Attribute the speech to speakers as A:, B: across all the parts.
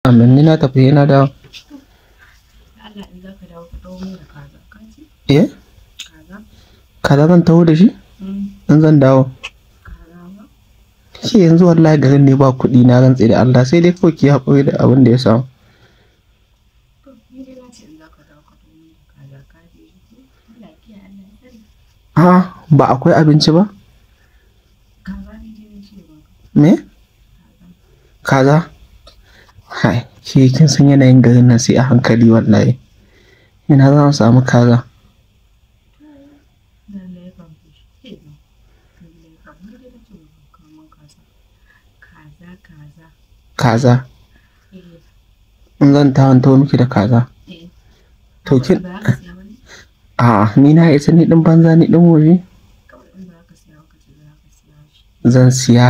A: Amin, ni na tafi yana dawo.
B: Allah in za ka dawo ka dawo min da kaza. Ka ci?
A: Eh?
B: Kaza?
A: Kaza zan taho da shi? In zan dawo.
B: Kaza ba?
A: Shi yanzu wallahi garin ne ba kuɗi na rantse da Allah sai dai kawai ki haƙuri da abin da ya samu.
B: To, ni dai na ce in za ka dawo ka dawo min da kaza. Ka je shi? Allah ya kiyaye, Allah ya tsare.
A: A'a, ba akwai abinci ba?
B: Kaza ne dai na ce ba.
A: Me? Kaza? Hai, ke kin san yanayin garin nan sai a hankali wallahi. Ina za mu samu kaza?
B: Lallai kan fi shi. Lallai kan. Ni dai na ce ba ka kawo min kaza. Kaza.
A: Kaza?
B: Eh.
A: In zan taho miki da kaza.
B: Eh.
A: To kin
B: Ba ka siya ba ne?
A: A'a, ni na isa ni din banza ni din wofi.
B: Kawai in ba ka siya ba ka ce za ka siya shi.
A: Zan siya.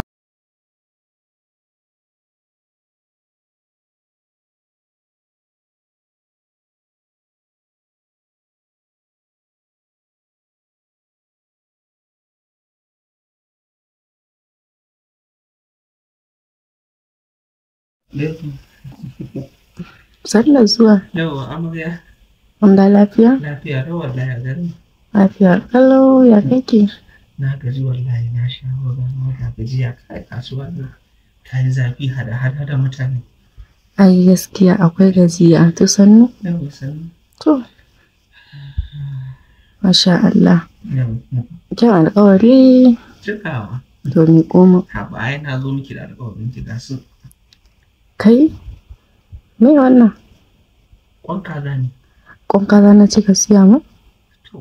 C: Sallar zuwa.
A: Yawa amarya.
C: Wanda lafiya?
A: Lafiya da wallahi a garin.
C: Lafiya. Hello, ya kake?
A: Na gaji wallahi na sha ruwa na gajiya kai kasuwa ne. Ta yi zafi hada da mutane.
C: Ai gaskiya akwai gajiya. To sannu?
A: Yawa sannu.
C: To. Masha Allah.
A: Yawa.
C: Kyan alƙawari.
A: Cikawa.
C: To ni koma.
A: Ha ba ai na zo miki da alƙawarin ki ga su.
C: Kai? Me wannan?
A: Kwan kaza ne.
C: Kwan kaza na ce ka siya mu?
A: To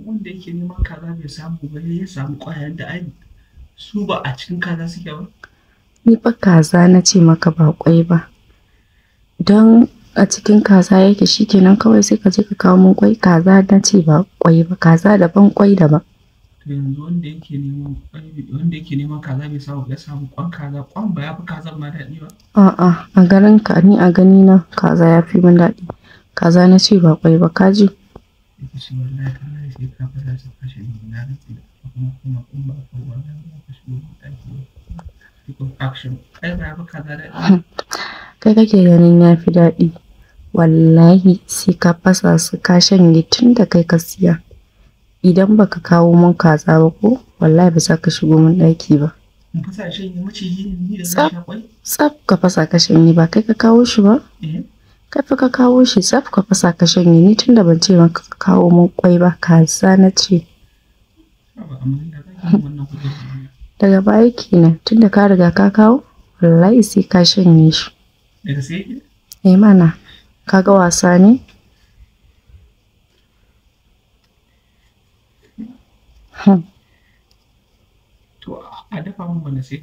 A: wanda yake neman kaza bai samu ba ya samu ƙwayan da ai su ba a cikin kaza suke ba.
C: Ni fa kaza na ce maka ba kwai ba. Don a cikin kaza yake shikenan kawai sai ka je ka kawo mun kwai. Kaza na ce ba kwai ba. Kaza daban kwai daban.
A: To yanzu wanda yake neman kaza bai samu ya samu kwan kaza kwan ba ya fi kazan ma daɗi ba.
C: A'a, a garin ka ni a gani na kaza ya fi min daɗi. Kaza na ce ba kwai ba kaji.
A: Ita ce wallahi tallahi sai ka fara ta kashe ni na rantsi da kuma ba ka wallahi ba ka shigo ɗaki ba. Because action ai ba ya fi kaza daɗi.
C: Kai kake ganin ya fi daɗi. Wallahi sai ka fasa su ka shanye tun da kai ka siya. Idan baka kawo mun kaza ba ko wallahi ba za ka shigo mun ɗaki ba.
A: In fasa shanye maciji ne ni da zan sha kwai?
C: Tsaf ka fasa ka shanye ba kai ka kawo shi ba? Kai fa ka kawo shi tsaf ka fasa ka shanye ni tunda ban ce maka ka kawo mun kwai ba kaza na ce. Daga baya kenan tunda ka riga ka kawo wallahi sai ka shanye shi.
A: Daga sai?
C: Eh mana kaga wasa ne?
A: To a dafa mun wanda sai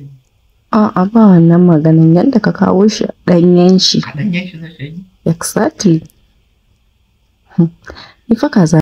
C: A'a ba wannan maganin yadda ka kawo shi ɗanyen shi.
A: a ɗanyen shi zai shayi.
C: Exactly. Ni fa kaza